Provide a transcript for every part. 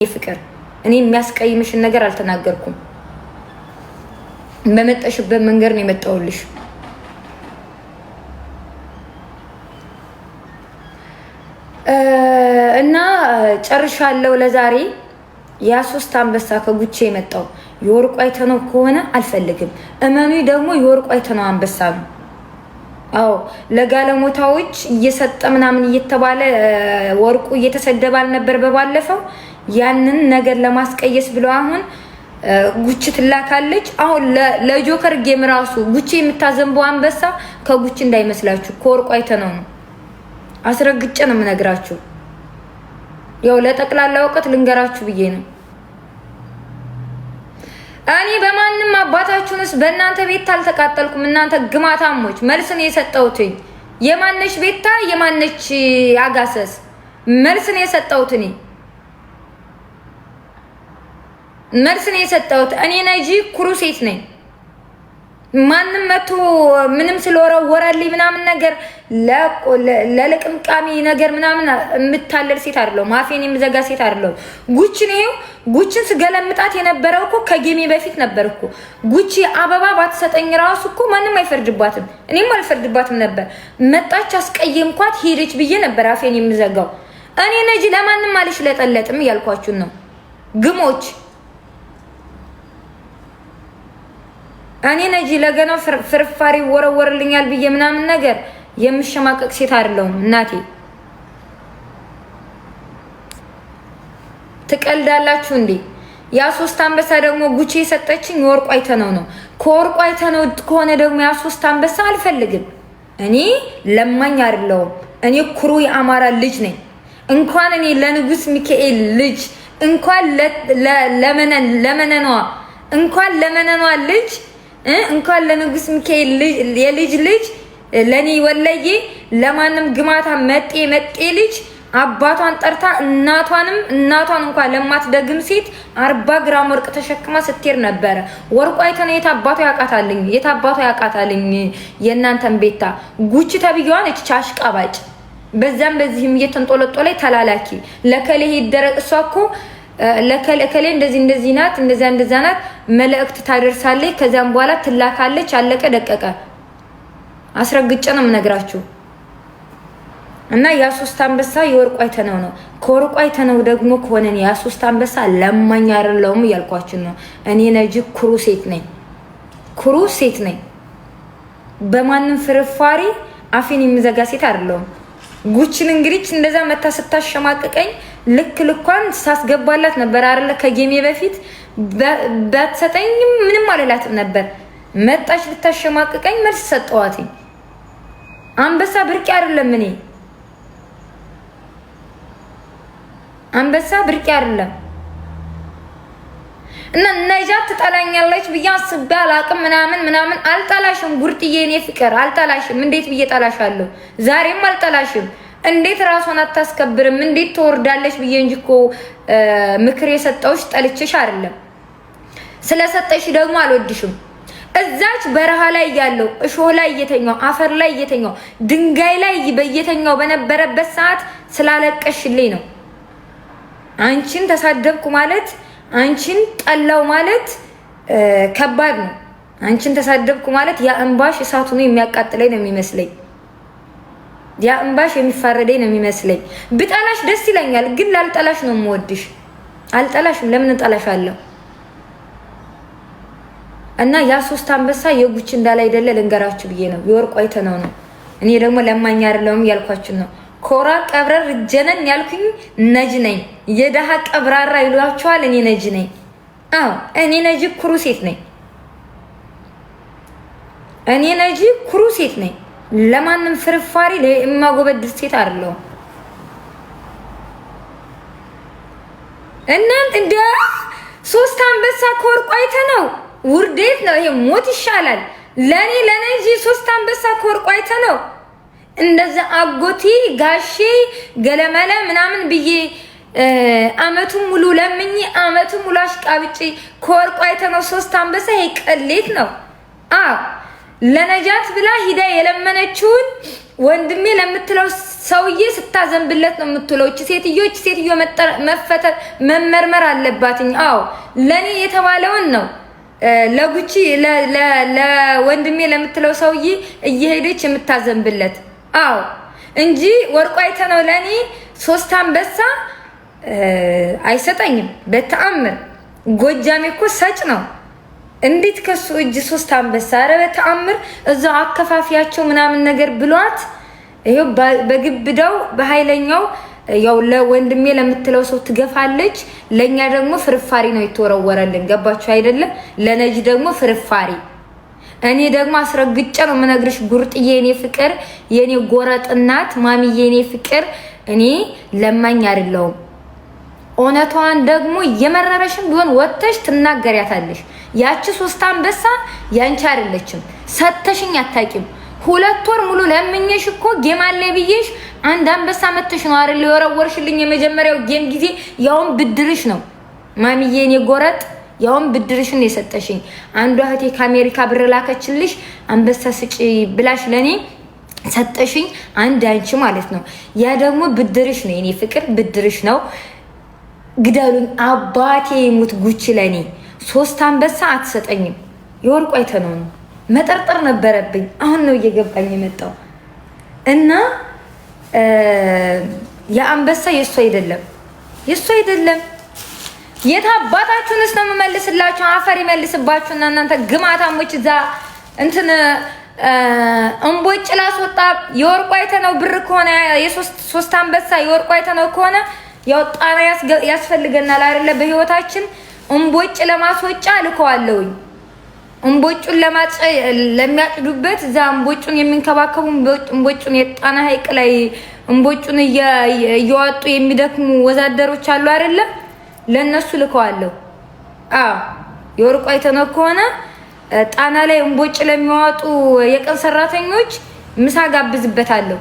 ፍቅር እኔ የሚያስቀይምሽን ነገር አልተናገርኩም። በመጣሽበት መንገድ ነው የመጣውልሽ። እና ጨርሻለሁ ለዛሬ። ያ3 አንበሳ ከጉቼ የመጣው የወርቁ አይተነው ከሆነ አልፈልግም። እመኑ ደግሞ የወርቁ አይተነው አንበሳ ነው። አዎ ለጋለሞታዎች እየሰጠ ምናምን እየተባለ ወርቁ እየተሰደበ አልነበር በባለፈው? ያንን ነገር ለማስቀየስ ብሎ አሁን ጉቺ ትላካለች። አሁን ለጆከር ጌም ራሱ ጉቺ የምታዘንበው አንበሳ ከጉቺ እንዳይመስላችሁ ከወርቁ አይተነው ነው። አስረግጬ ነው የምነግራችሁ። ያው ለጠቅላላ እውቀት ልንገራችሁ ብዬ ነው። እኔ በማንም አባታችሁንስ በእናንተ ቤት አልተቃጠልኩም። እናንተ ግማታሞች መልስን የሰጠውትኝ የማነች ቤታ የማነች አጋሰስ መልስን የሰጠውት እኔ መልስን የሰጠውት እኔ ነጂ ኩሩ ሴት ነኝ። ማንም መቶ ምንም ስለወረወረልኝ ምናምን ነገር ለለቅምቃሚ ነገር ምናምን የምታለል ሴት አይደለሁም። አፌን የምዘጋ ሴት አይደለሁም። ጉቺን ይሄው ጉቺን ስገለምጣት የነበረው እኮ ከጌሜ በፊት ነበር እኮ። ጉቺ አበባ ባትሰጠኝ ራሱ እኮ ማንም አይፈርድባትም፣ እኔም አልፈርድባትም ነበር። መጣች አስቀየምኳት ሄደች ብዬ ነበር አፌን የምዘጋው። እኔ ነጂ ለማንም አልሽለጠለጥም እያልኳችሁ ነው ግሞች። እኔ ነጂ ለገና ፍርፋሪ ወረወርልኛል ብዬ ምናምን ነገር የምሸማቀቅ ሴት አይደለሁም እናቴ። ትቀልዳላችሁ እንዴ? ያ3 አንበሳ ደግሞ ጉቺ የሰጠችኝ የወርቁ አይተነው ነው። ከወርቁ አይተነው ከሆነ ደግሞ ያ3 አንበሳ አልፈልግም። እኔ ለማኝ አይደለሁም። እኔ ኩሩ የአማራ ልጅ ነኝ። እንኳን እኔ ለንጉስ ሚካኤል ልጅ እንኳን ለመነኗ እንኳን ለመነኗ ልጅ እንኳን ለንጉስ ሚካኤል የልጅ ልጅ ለኔ ወለዬ ለማንም ግማታ መጤ ልጅ አባቷን ጠርታ እናቷን እንኳን ለማትደግም ሴት 40 ግራም ወርቅ ተሸክማ ስትሄድ ነበረ። ወርቁ አይተነው የት አባቷ ያቃታልኝ የእናንተን ቤታ ጉቺ ተብየዋን እቺ አሽቃባጭ በዛም በዚህም እየተንጦለጦለ ተላላኪ ለከለ ይደረቅ እሷ እኮ ለከለ እንደዚህ ናት እንደዛ ናት መልእክት ታደርሳለች። ከዛም በኋላ ትላካለች። አለቀ ደቀቀ። አስረግጬ ነው የምነግራችሁ። እና ያ3 አንበሳ የወርቁ አይተነው ነው። ከወርቁ አይተነው ደግሞ ከሆነ ያ3 አንበሳ ለማኝ አይደለሁም እያልኳችሁ ነው። እኔ ነጂ ኩሩ ሴት ነኝ። በማንም ፍርፋሪ አፌን የምዘጋ ሴት አይደለሁም። ጉቺን እንግዲህ እንደዛ መታ ስታሸማቀቀኝ ልኳን ሳስገባላት ነበር አይደለ? ከጌሜ በፊት ባትሰጠኝም ምንም አልላትም ነበር። መጣች ልታሸማቀቀኝ መልስ ሰጠዋት። አንበሳ ብርቅ አይደለም። እኔ አንበሳ ብርቅ አይደለም። እና ነጃት ትጠላኛለች ብዬ አስቤ አላቅም። ምናምን አልጠላሽም። ጉርጥዬ እኔ ፍቅር አልጠላሽም። እንዴት ብዬ ጠላሻለሁ? ዛሬም አልጠላሽም። እንዴት ራሷን አታስከብርም? እንዴት ትወርዳለች ብዬ እንጂ እኮ ምክር የሰጠውሽ ጠልችሽ አይደለም። ስለሰጠሽ ደግሞ አልወድሽም። እዛች በረሃ ላይ ያለው እሾህ ላይ እየተኛው አፈር ላይ እየተኛው ድንጋይ ላይ በየተኛው በነበረበት ሰዓት ስላለቀሽልኝ ነው። አንቺን ተሳደብኩ ማለት አንቺን ጠላው ማለት ከባድ ነው። አንቺን ተሳደብኩ ማለት ያ እንባሽ እሳቱ ነው የሚያቃጥለኝ ነው የሚመስለኝ። ያ እንባሽ የሚፋረደኝ ነው የሚመስለኝ። ብጠላሽ ደስ ይለኛል፣ ግን ላልጠላሽ ነው የምወድሽ። አልጠላሽም። ለምን እጠላሻለሁ? እና ያ3 አንበሳ የጉቺ እንዳለ አይደለ ልንገራችሁ ብዬ ነው። የወርቁ አይተነው ነው። እኔ ደግሞ ለማኝ አይደለሁም ያልኳችሁ ነው። ኮራ ቀብረር ጀነን ያልኩኝ ነጅ ነኝ። የደሃ ቀብራራ ይሏችኋል። እኔ ነጅ ነኝ። አዎ እኔ ነጅ ኩሩ ሴት ነኝ። እኔ ነጅ ኩሩ ሴት ነኝ። ለማንም ፍርፋሪ ለማጎበድ ሴት አይደለሁም። እናንተ እንደ 3 አንበሳ ከወርቁ አይተነው ውርዴት ነው። ይሄ ሞት ይሻላል ለነጂ 3 አንበሳ ከወርቁ አይተነው እንደዛ አጎቴ ጋሼ ገለመለ ምናምን ብዬ አመቱን ሙሉ ለምኝ አመቱን ሙሉ አሽቃብጪ ከወርቁ አይተነው 3 አንበሳ ይሄ ቅሌት ነው። ለነጃት ብላ ሂዳ የለመነችውን ወንድሜ ለምትለው ሰውዬ ስታዘንብለት ነው የምትለው። እቺ ሴትዮ መፈተር መመርመር አለባትኝ። አዎ ለኔ የተባለውን ነው ለጉቺ ለወንድሜ ለምትለው ሰውዬ እየሄደች የምታዘንብለት። አዎ እንጂ ወርቁ አይተነው ለኔ 3 አንበሳ አይሰጠኝም በተአምር። ጎጃሜ እኮ ሰጭ ነው። እንዴት ከሱ እጅ 3 አንበሳ? ኧረ በተአምር እዛው አከፋፊያቸው ምናምን ነገር ብሏት ይሄው በግብዳው በኃይለኛው ያው ለወንድሜ ለምትለው ሰው ትገፋለች። ለኛ ደግሞ ፍርፋሪ ነው የተወረወረልን። ገባችሁ አይደለም? ለነጂ ደግሞ ፍርፋሪ። እኔ ደግሞ አስረግጬ ነው የምነግርሽ ጉርጥዬ፣ የኔ ፍቅር፣ የኔ ጎረጥ እናት ማሚዬ፣ የኔ ፍቅር፣ እኔ ለማኝ አይደለሁም። እውነቷን ደግሞ የመረረሽም ቢሆን ወጥተሽ ትናገሪያታለሽ። ያቺ 3 አንበሳ ያንቺ አይደለችም። ሰተሽኝ አታቂም። 2 ወር ሙሉ ለምኜሽ እኮ ጌም አለ ብዬሽ 1 አንበሳ መተሽ ነው አይደል የወረወርሽልኝ የመጀመሪያው ጌም ጊዜ። ያውም ብድርሽ ነው ማሚዬ፣ እኔ ጎረጥ፣ ያውም ብድርሽን የሰጠሽኝ። አንዷ እህቴ ከአሜሪካ ብር ላከችልሽ አንበሳ ስጪ ብላሽ ለኔ ሰጠሽኝ። አንድ አንቺ ማለት ነው። ያ ደግሞ ብድርሽ ነው የኔ ፍቅር፣ ብድርሽ ነው። ግደሉኝ አባቴ ሙት ጉቺ ለኔ 3 አንበሳ አትሰጠኝም። የወርቁ አይተነው ነው መጠርጠር ነበረብኝ። አሁን ነው እየገባኝ የመጣው። እና የአንበሳ የሱ አይደለም፣ የሱ አይደለም። የት አባታችሁንስ ነው የምመልስላችሁ? አፈር ይመልስባችሁና እናንተ ግማታሞች። እዛ እንትን እንቦጭ ላስወጣ የወርቁ አይተነው ብር ከሆነ የ3 አንበሳ የወርቁ አይተነው ከሆነ ያው ጣና ያስፈልገናል አይደለ? በህይወታችን እንቦጭ ለማስወጫ ልከዋለሁኝ። እንቦጩን ለሚያጭዱበት እዛ እንቦጩን የሚንከባከቡ እንቦጩን የጣና ሐይቅ ላይ እንቦጩን እየዋጡ የሚደክሙ ወዛደሮች አሉ አይደለ? ለነሱ ልከዋለሁ። የወርቁ አይተነው ከሆነ ጣና ላይ እንቦጭ ለሚዋጡ የቀን ሰራተኞች ምሳ ጋብዝበታለሁ።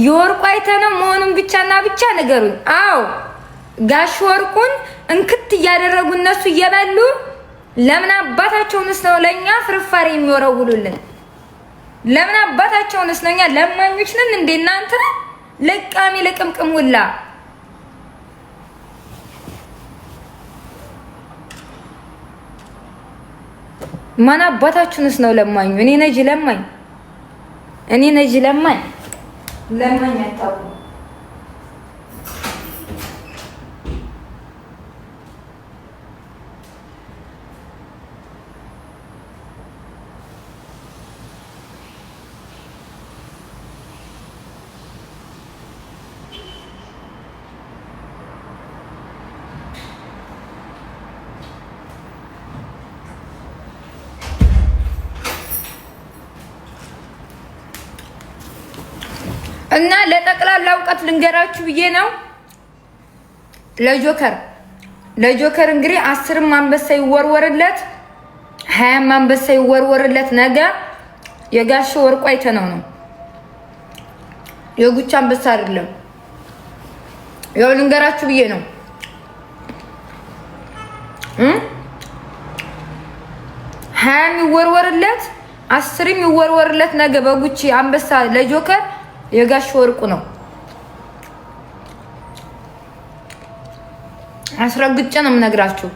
የወርቁ አይተነው መሆኑን ብቻና ብቻ ነገሩኝ። አዎ ጋሽ ወርቁን እንክት እያደረጉ እነሱ እየበሉ ለምን አባታቸውንስ ነው ለኛ ፍርፋሪ የሚወረውሉልን? ለምን አባታቸውንስ ነው? እኛ ለማኞች ነን እንዴ እናንተ? ለቃሚ ለቅምቅም ሁላ ማን አባታችሁንስ ነው ለማኙ? እኔ ነጂ ለማኝ፣ እኔ ነጂ ለማኝ አታውቁ። እና ለጠቅላላ እውቀት ልንገራችሁ ብዬ ነው። ለጆከር እንግዲህ 10 አንበሳ ይወርወርለት፣ 20 አንበሳ ይወርወርለት። ነገ የጋሽ ወርቁ አይተነው ነው የጉቻ አንበሳ አይደለም። ያው ልንገራችሁ ብዬ ነው። 20 ይወርወርለት፣ 10 ይወርወርለት። ነገ በጉቺ አንበሳ ለጆከር የጋሽ ወርቁ ነው። አስረግጬ ነው የምነግራችሁ።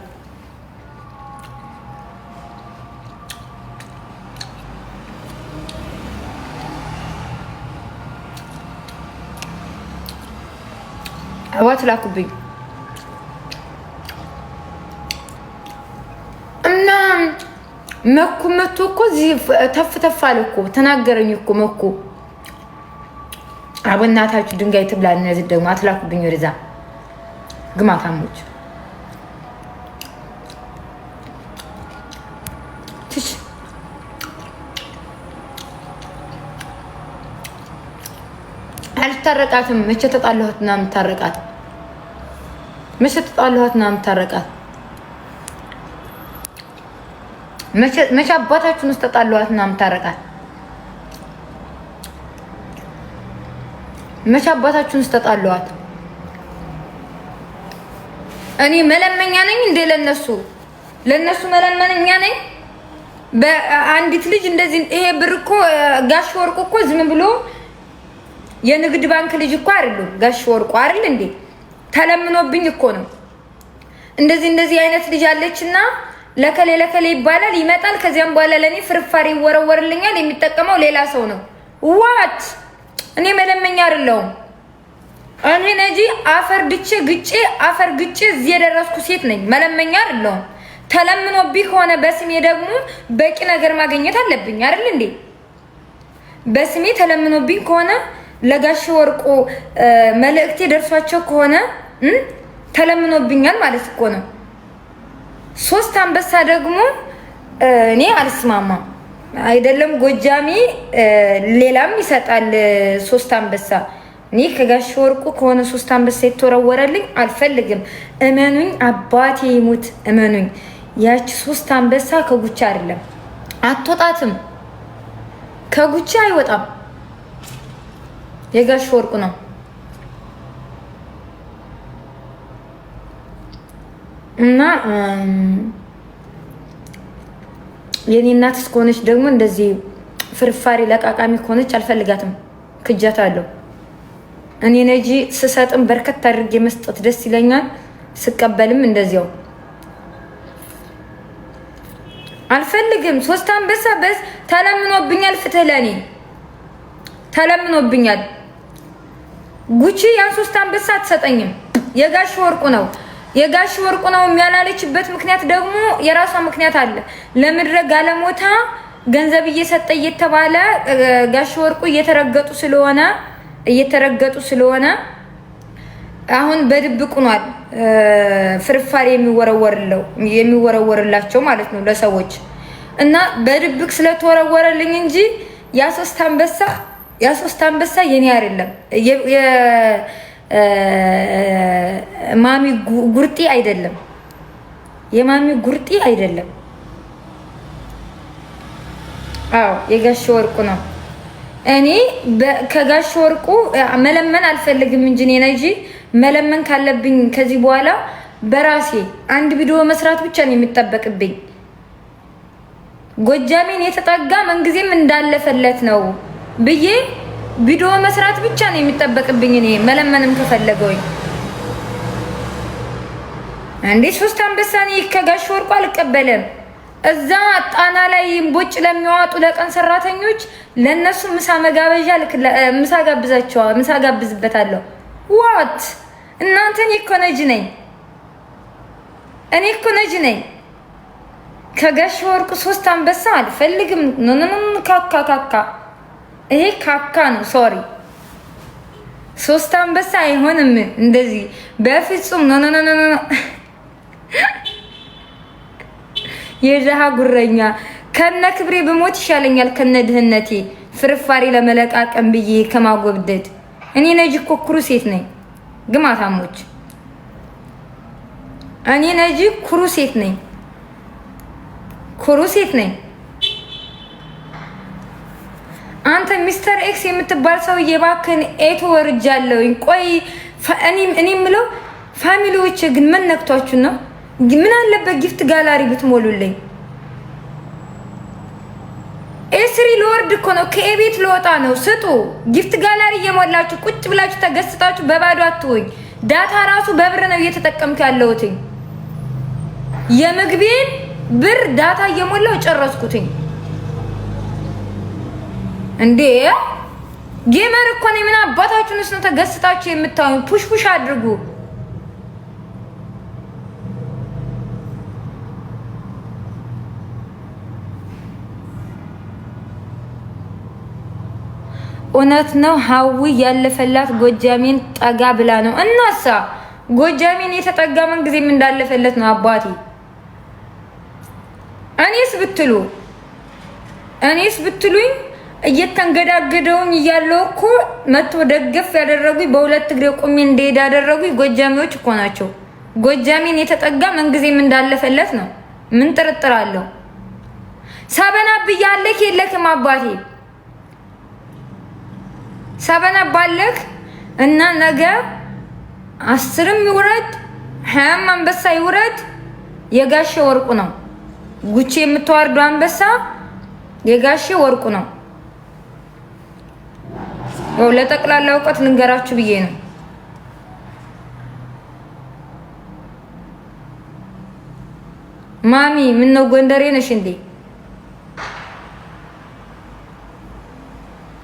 አዋት ላኩብኝ እና መኩ መቶ እኮ ተፍ አለ እኮ ተናገረኝ እኮ መኩ። አበናታችሁ ድንጋይ ትብላ። እነዚህ ደግሞ አትላኩብኝ ወደዛ ግማታሞች። ትሽ አልታረቃትም። መቼ ተጣላሁትና የምታረቃት? መቼ ተጣላሁትና የምታረቃት? መቼ አባታችሁን ውስጥ ተጣላሁትና የምታረቃት? መቼ አባታችሁን ተጣሏት? እኔ መለመኛ ነኝ እንዴ? ለነሱ መለመኛ ነኝ? በአንዲት ልጅ እንደዚህ ይሄ ብር እኮ ጋሽ ወርቁ እኮ ዝም ብሎ የንግድ ባንክ ልጅ እኮ አይደለም ጋሽ ወርቁ አይደል እንዴ? ተለምኖብኝ እኮ ነው። እንደዚህ አይነት ልጅ አለችና ለከሌ ይባላል ይመጣል። ከዚያም በኋላ ለኔ ፍርፋሪ ይወረወርልኛል። የሚጠቀመው ሌላ ሰው ነው። ዋት እኔ መለመኛ አይደለሁም። እኔ ነጂ አፈር ግጬ እዚህ የደረስኩ ሴት ነኝ። መለመኛ አይደለሁም። ተለምኖብኝ ከሆነ በስሜ ደግሞ በቂ ነገር ማግኘት አለብኝ አይደል እንዴ? በስሜ ተለምኖብኝ ከሆነ ለጋሽ ወርቁ መልእክቴ ደርሷቸው ከሆነ ተለምኖብኛል ማለት እኮ ነው። 3 አንበሳ ደግሞ እኔ አልስማማም። አይደለም ጎጃሚ ሌላም ይሰጣል 3 አንበሳ። እኔ ከጋሽ ወርቁ ከሆነ 3 አንበሳ የተወረወረልኝ አልፈልግም። እመኑኝ፣ አባቴ ይሙት እመኑኝ። ያቺ 3 አንበሳ ከጉቻ አይደለም አትወጣትም፣ ከጉቻ አይወጣም። የጋሽ ወርቁ ነው። እና የኔ እናት እስከሆነች ደግሞ እንደዚህ ፍርፋሪ ለቃቃሚ ከሆነች አልፈልጋትም። ክጃታለሁ። እኔ ነጂ ስሰጥም በርከት አድርጌ መስጠት ደስ ይለኛል። ስቀበልም እንደዚያው አልፈልግም። 3 አንበሳ በስ ተለምኖብኛል። ፍትህ ለኔ ተለምኖብኛል። ጉቺ ያን 3 አንበሳ አትሰጠኝም። የጋሽ ወርቁ ነው። የጋሽ ወርቁ ነው የሚያላለችበት ምክንያት ደግሞ የራሷ ምክንያት አለ። ለምድረ ጋለሞታ ገንዘብ እየሰጠ እየተባለ ጋሽ ወርቁ እየተረገጡ ስለሆነ አሁን በድብቅ ሆኗል። ፍርፋሪ የሚወረወርላቸው ማለት ነው ለሰዎች እና በድብቅ ስለተወረወረልኝ እንጂ ያ 3 አንበሳ የኔ አይደለም። ማሚ ጉርጤ አይደለም። የማሚ ጉርጤ አይደለም። አዎ የጋሽ ወርቁ ነው። እኔ ከጋሽ ወርቁ መለመን አልፈልግም እንጂ እኔ ነጂ መለመን ካለብኝ ከዚህ በኋላ በራሴ አንድ ቪዲዮ መስራት ብቻ ነው የሚጠበቅብኝ። ጎጃሜን የተጠጋ መንግዜም እንዳለፈለት ነው ብዬ ቪዲዮ መስራት ብቻ ነው የሚጠበቅብኝ። እኔ መለመንም ከፈለገው እንዴ 3 አንበሳ እኔ ከጋሽ ወርቁ አልቀበለም። እዛ ጣና ላይ እምቦጭ ለሚያወጡ ለቀን ሰራተኞች ለነሱ ምሳ መጋበዣ ምሳ ጋብዝበታለሁ። ዋት እናንተ እኔ እኮ ነጅ ነኝ። ከጋሽ ወርቁ 3 አንበሳ አልፈልግም። ካካ ይሄ ካካ ነው። ሶሪ 3 አንበሳ አይሆንም እንደዚህ በፍጹም ኖ የደሃ ጉረኛ ከነ ክብሬ በሞት ይሻለኛል ከነ ድህነቴ ፍርፋሪ ለመለቃቀም ብዬ ከማጎብደድ። እኔ ነጂ እኮ ኩሩ ሴት ነኝ። ግማታሞች እኔ ነጂ ኩሩ ሴት ነኝ። አንተ ሚስተር ኤክስ የምትባል ሰውዬ እባክህን ኤቶ ወርጃለሁኝ። ቆይ እኔ የምለው ፋሚሊዎች ግን ምን ነክቷችሁ ነው? ምን አለበት ጊፍት ጋላሪ ብትሞሉልኝ? ኤስሪ ለወርድ እኮ ነው። ከቤት ለወጣ ነው። ስጡ። ጊፍት ጋላሪ እየሞላችሁ ቁጭ ብላችሁ ተገስጣችሁ በባዶ አትወኝ። ዳታ ራሱ በብር ነው እየተጠቀምኩ ያለሁት። የምግቤን ብር ዳታ እየሞላው ጨረስኩትኝ። እንዴ ጌመር እኮ ነው። ምን አባታችሁንስ ነው ተገስጣችሁ የምታዩ? ፑሽ አድርጉ። እውነት ነው። ሀዊ ያለፈላት ጎጃሜን ጠጋ ብላ ነው። እናሳ ጎጃሜን የተጠጋ ምን ጊዜም እንዳለፈለት ነው አባቴ። እኔስ ብትሉኝ እየተንገዳገደውኝ እያለው እኮ መቶ ደገፍ ያደረጉኝ በሁለት እግሬ ቆሜ እንደሄድ ያደረጉኝ ጎጃሜዎች እኮ ናቸው። ጎጃሜን የተጠጋ ምን ጊዜም እንዳለፈለት ነው። ምን ጥርጥር አለው? ሰበና ብያለክ የለክም አባቴ ሰበና ባለክ እና ነገ 10ም ይውረድ 20ም አንበሳ ይውረድ የጋሽ ወርቁ ነው። ጉቺ የምትዋርደው አንበሳ የጋሼ ወርቁ ነው። ያው ለጠቅላላ እውቀት ልንገራችሁ ብዬ ነው። ማሚ ምን ነው ጎንደሬ ነሽ እንዴ?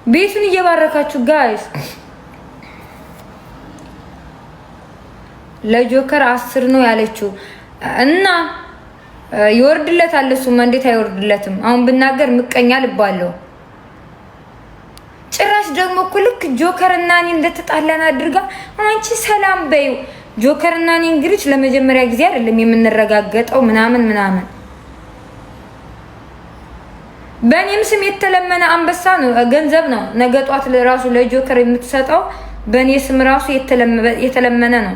ቤቱን እየባረካችሁ ጋይስ። ለጆከር 10 ነው ያለችው እና ይወርድለታል። እሱማ እንዴት አይወርድለትም? አሁን ብናገር ምቀኛ ልባለሁ። ጭራሽ ደግሞ እኮ ልክ ጆከር እና እኔ እንደተጣላን አድርጋ አንቺ ሰላም በይው። ጆከር እና እኔ እንግዲህ ለመጀመሪያ ጊዜ አይደለም የምንረጋገጠው ምናምን ምናምን። በእኔም ስም የተለመነ አንበሳ ነው ገንዘብ ነው። ነገ ጧት ለራሱ ለጆከር የምትሰጠው በእኔ ስም ራሱ የተለመነ ነው።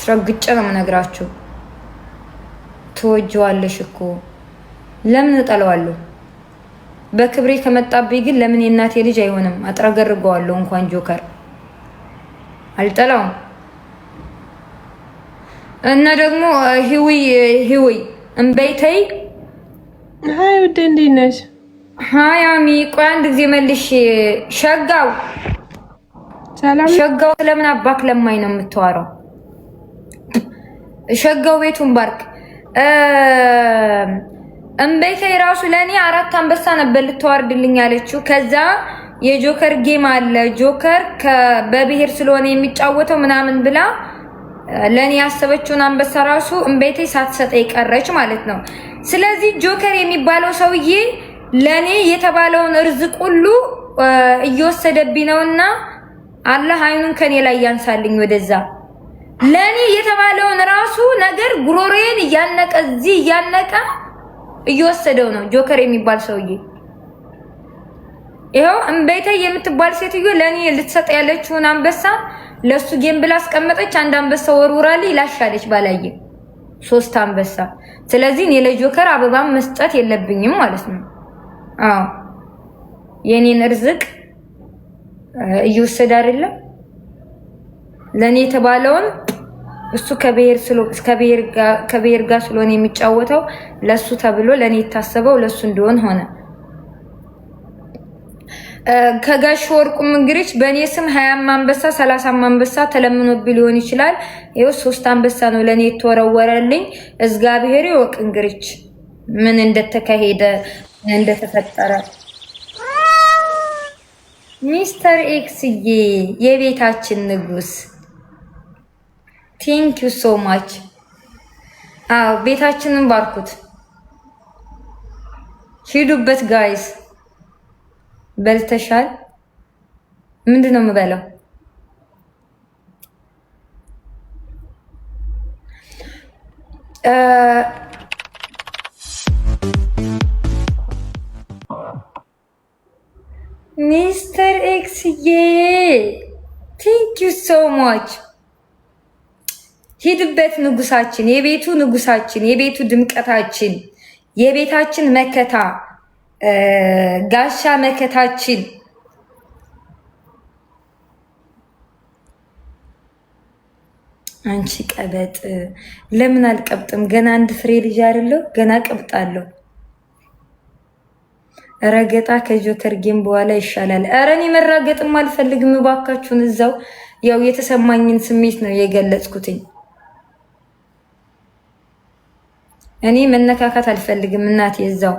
ስረግጬ ነው የምነግራችሁ። ትወጂዋለሽ እኮ ለምን እጠለዋለሁ? በክብሬ ከመጣብኝ ግን ለምን የእናቴ ልጅ አይሆንም? አጥረገርገዋለሁ። እንኳን ጆከር አልጠላውም። እና ደግሞ ሂዊ እምበይተይ ሃይ ውዴ እንዴት ነሽ? ሃይ አሚ ቆይ አንድ ጊዜ መልሽ። ሸጋው ሰላም ሸጋው ስለምን አባክ ለማኝ ነው የምታወራው? ሸጋው ቤቱን ባርክ። እምበይተይ ራሱ ለኔ 4 አንበሳ ነበር ልትዋርድልኝ ያለችው። ከዛ የጆከር ጌም አለ ጆከር በብሄር ስለሆነ የሚጫወተው ምናምን ብላ ለኔ ያሰበችውን አንበሳ ራሱ እምበይተይ ሳትሰጠኝ ቀረች ማለት ነው። ስለዚህ ጆከር የሚባለው ሰውዬ ለኔ የተባለውን ርዝቅ ሁሉ እየወሰደብኝ ነውና አላህ አይኑን ከኔ ላይ ያንሳልኝ ወደዛ። ለኔ የተባለውን ራሱ ነገር ጉሮሮዬን እያነቀ እዚህ እያነቀ እየወሰደው ነው ጆከር የሚባል ሰውዬ። ይሄው እምበይተይ የምትባል ሴትዮ ለኔ ልትሰጥ ያለችውን አንበሳ ለሱ ጌም ብላ አስቀመጠች። አንድ አንበሳ ወርውራልኝ ላሻለች ባላየ 3 አንበሳ። ስለዚህ እኔ ለጆከር አበባም መስጠት የለብኝም ማለት ነው። አዎ የኔን ርዝቅ እየወሰደ አይደለም ለኔ የተባለውን እሱ ከብሄር ጋር ስለሆነ የሚጫወተው ለሱ ተብሎ ለኔ የታሰበው ለሱ እንደሆነ ሆነ። ከጋሽ ወርቁም እንግዲህ በኔ ስም 20 አንበሳ 30 አንበሳ ተለምኖብኝ ሊሆን ይችላል። ይኸው 3 አንበሳ ነው ለኔ የተወረወረልኝ። እግዚአብሔር ይወቅ እንግዲህ ምን እንደተካሄደ እንደተፈጠረ። ሚስተር ኤክስዬ የቤታችን ንጉስ ቴንክ ዩ ሶ ማች። አዎ ቤታችንን ባርኩት፣ ሂዱበት ጋይስ። በልተሻል? ምንድን ነው የምበላው? ሚስተር ኤክስዬ ቴንክ ዩ ሶ ማች። ሂድበት ንጉሳችን፣ የቤቱ ንጉሳችን፣ የቤቱ ድምቀታችን፣ የቤታችን መከታ ጋሻ መከታችን። አንቺ ቀበጥ ለምን አልቀብጥም? ገና አንድ ፍሬ ልጅ አይደለሁ? ገና ቀብጣለሁ። ረገጣ ከጆከር ጌም በኋላ ይሻላል። ኧረ እኔ መራገጥም አልፈልግም። እባካችሁን እዛው ያው የተሰማኝን ስሜት ነው የገለጽኩትኝ። እኔ መነካካት አልፈልግም እናቴ እዛው